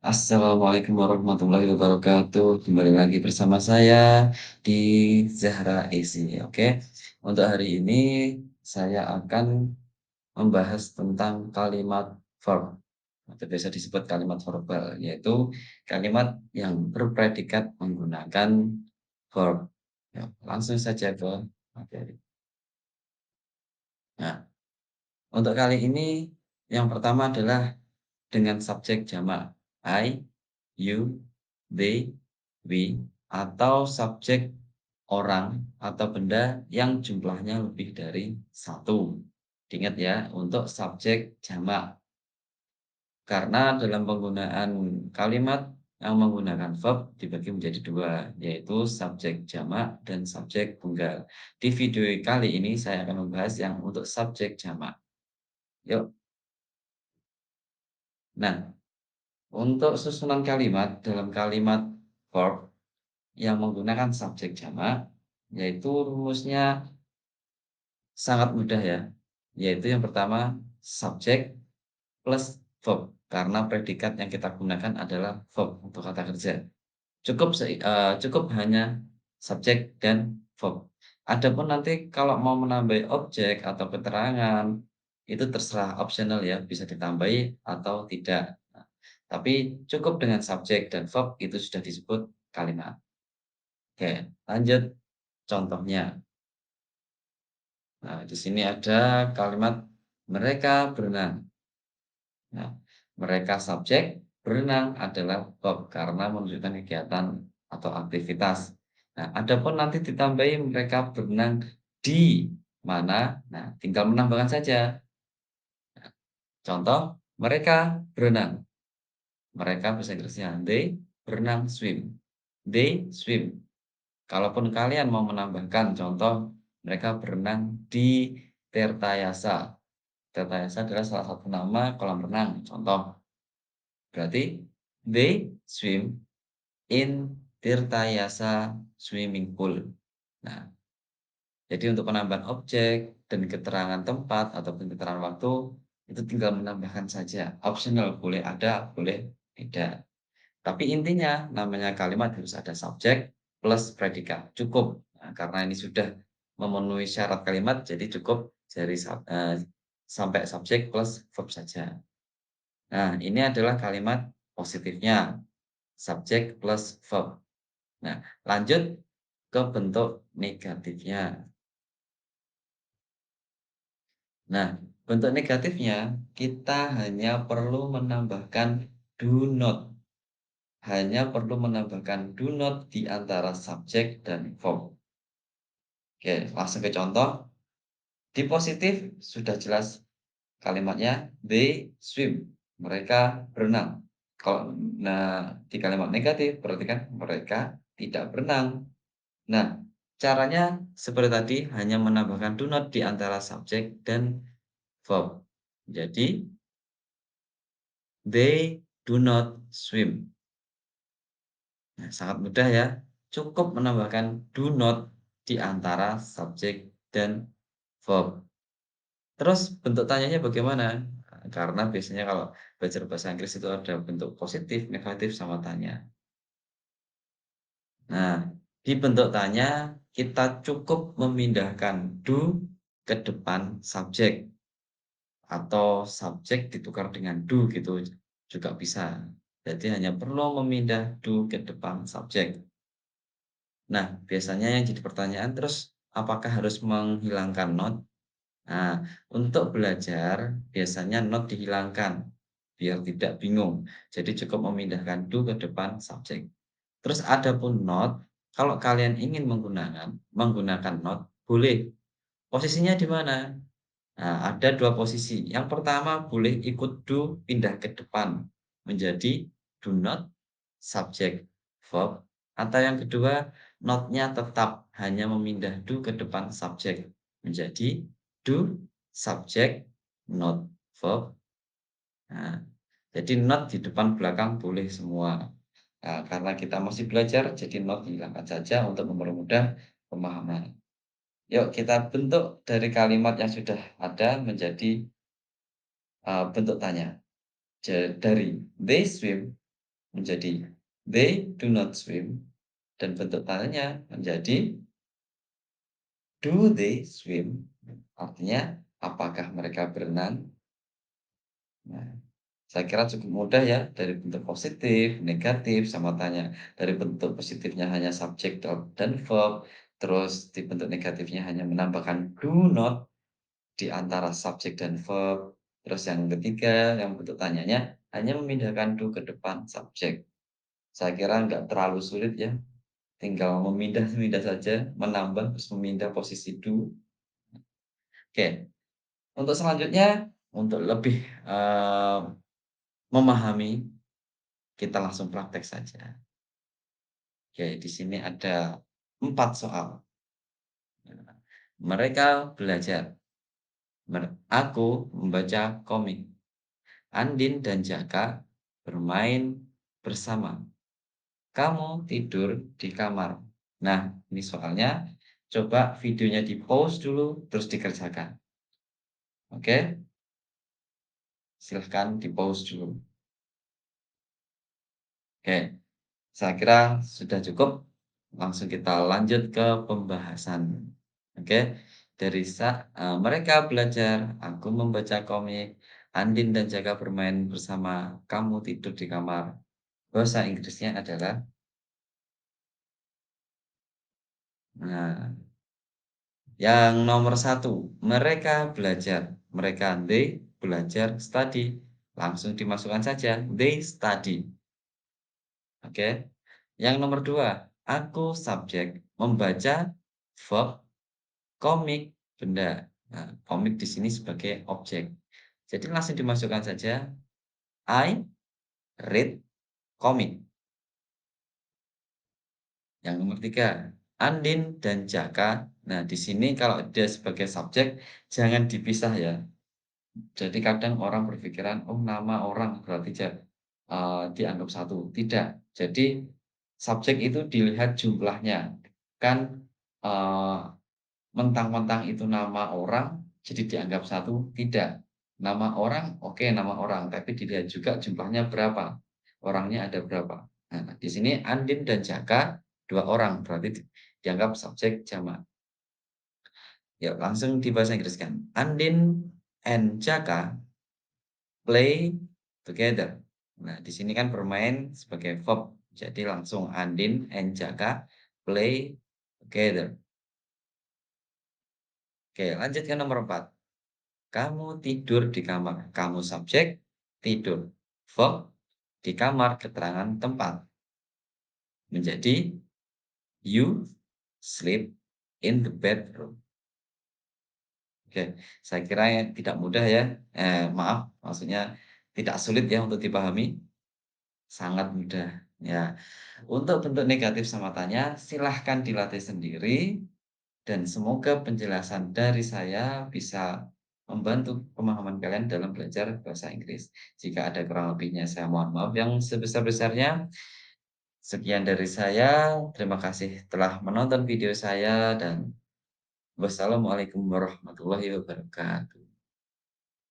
Assalamualaikum warahmatullahi wabarakatuh. Kembali lagi bersama saya di Zahra Isi. Oke, untuk hari ini saya akan membahas tentang kalimat verb atau biasa disebut kalimat verbal, yaitu kalimat yang berpredikat menggunakan verb. Ya, langsung saja ke materi. Nah, untuk kali ini yang pertama adalah dengan subjek jamak I, you, they, we, atau subjek orang atau benda yang jumlahnya lebih dari satu. Ingat ya, untuk subjek jamak. Karena dalam penggunaan kalimat yang menggunakan verb dibagi menjadi dua, yaitu subjek jamak dan subjek tunggal. Di video kali ini saya akan membahas yang untuk subjek jamak. Yuk. Nah, untuk susunan kalimat dalam kalimat verb yang menggunakan subjek jamak, yaitu rumusnya sangat mudah ya, yaitu yang pertama subjek plus verb, karena predikat yang kita gunakan adalah verb untuk kata kerja. Cukup hanya subjek dan verb. Adapun nanti kalau mau menambah objek atau keterangan, itu terserah optional ya, bisa ditambahi atau tidak. Nah, tapi cukup dengan subjek dan verb itu sudah disebut kalimat. Oke, lanjut contohnya. Nah, di sini ada kalimat mereka berenang. Nah, mereka subjek, berenang adalah verb karena menunjukkan kegiatan atau aktivitas. Nah, adapun nanti ditambahi mereka berenang di mana, nah tinggal menambahkan saja. Contoh, mereka berenang. Mereka bahasa Inggrisnya they berenang swim. They swim. Kalaupun kalian mau menambahkan contoh, mereka berenang di Tirtayasa. Tirtayasa adalah salah satu nama kolam renang, contoh. Berarti they swim in Tirtayasa swimming pool. Nah, jadi untuk penambahan objek dan keterangan tempat ataupun keterangan waktu, itu tinggal menambahkan saja. Optional, boleh ada, boleh tidak. Tapi intinya namanya kalimat harus ada subjek plus predikat, cukup. Nah, karena ini sudah memenuhi syarat kalimat, jadi cukup dari sampai subjek plus verb saja. Nah, ini adalah kalimat positifnya, subjek plus verb. Nah, lanjut ke bentuk negatifnya. Nah, bentuk negatifnya kita hanya perlu menambahkan do not. Hanya perlu menambahkan do not di antara subjek dan verb. Oke, langsung ke contoh. Di positif sudah jelas kalimatnya they swim. Mereka berenang. Kalau di kalimat negatif berarti kan mereka tidak berenang. Nah, caranya seperti tadi hanya menambahkan do not di antara subjek dan verb. Jadi they do not swim. Nah, sangat mudah ya. Cukup menambahkan do not di antara subjek dan verb. Terus bentuk tanyanya bagaimana? Karena biasanya kalau belajar bahasa Inggris itu ada bentuk positif, negatif, sama tanya. Nah, di bentuk tanya kita cukup memindahkan do ke depan subjek atau subjek ditukar dengan do gitu juga bisa. Jadi hanya perlu memindah do ke depan subjek. Nah, biasanya yang jadi pertanyaan terus apakah harus menghilangkan not? Nah, untuk belajar biasanya not dihilangkan biar tidak bingung. Jadi cukup memindahkan do ke depan subjek. Terus adapun not, kalau kalian ingin menggunakan not, boleh. Posisinya di mana? Nah, ada dua posisi. Yang pertama boleh ikut do pindah ke depan menjadi do not subject verb, atau yang kedua not-nya tetap hanya memindah do ke depan subjek menjadi do subject not verb. Nah, jadi not di depan belakang boleh semua. Nah, karena kita masih belajar, jadi not dihilangkan saja untuk mempermudah pemahaman. Yuk kita bentuk dari kalimat yang sudah ada menjadi bentuk tanya. Dari they swim menjadi they do not swim dan bentuk tanyanya menjadi do they swim? Artinya apakah mereka berenang? Nah, saya kira cukup mudah ya dari bentuk positif, negatif, sama tanya. Dari bentuk positifnya hanya subjek dan verb, terus di bentuk negatifnya hanya menambahkan do not di antara subjek dan verb. Terus yang ketiga, yang bentuk tanyanya hanya memindahkan do ke depan subjek. Saya kira nggak terlalu sulit ya, tinggal memindah-mindah saja, menambah terus memindah posisi do. Oke, untuk selanjutnya, untuk lebih, memahami, kita langsung praktek saja. Oke, di sini ada 4 soal. Mereka belajar. Aku membaca komik. Andin dan Jaka bermain bersama. Kamu tidur di kamar. Nah, ini soalnya. Coba videonya di-pause dulu, terus dikerjakan. Oke, silahkan di-pause dulu. Oke, saya kira sudah cukup. Langsung kita lanjut ke pembahasan. Oke, mereka belajar, aku membaca komik, Andin dan Jaka bermain bersama, kamu tidur di kamar. Bahasa Inggrisnya adalah, nah, yang nomor satu, mereka belajar. Mereka, they, belajar, study. Langsung dimasukkan saja, they study. Oke. Yang nomor dua, aku subjek, membaca, verb, komik, benda. Nah, komik di sini sebagai objek. Jadi langsung dimasukkan saja, I read komik. Yang nomor tiga, Andin dan Jaka. Nah, di sini kalau dia sebagai subjek, jangan dipisah ya. Jadi kadang orang berpikiran, oh nama orang berarti dianggap satu. Tidak. Jadi subjek itu dilihat jumlahnya. Kan eee, mentang-mentang itu nama orang, jadi dianggap satu, tidak. Nama orang, oke nama orang, tapi dilihat juga jumlahnya berapa, orangnya ada berapa. Nah, di sini Andin dan Jaka 2 orang, berarti dianggap subjek jamak. Ya langsung dibahasa Inggriskan. Andin and Jaka play together. Nah, di sini kan bermain sebagai verb, jadi langsung Andin and Jaka play together. Oke, lanjut ke nomor 4. Kamu tidur di kamar. Kamu subjek, tidur. Verb, di kamar keterangan tempat. Menjadi you sleep in the bedroom. Oke, saya kira tidak mudah ya. Maaf, maksudnya tidak sulit ya untuk dipahami. Sangat mudah. Ya, untuk bentuk negatif sama tanya, silahkan dilatih sendiri. Dan semoga penjelasan dari saya bisa membantu pemahaman kalian dalam belajar bahasa Inggris. Jika ada kurang lebihnya, saya mohon maaf yang sebesar-besarnya. Sekian dari saya. Terima kasih telah menonton video saya dan wassalamualaikum warahmatullahi wabarakatuh.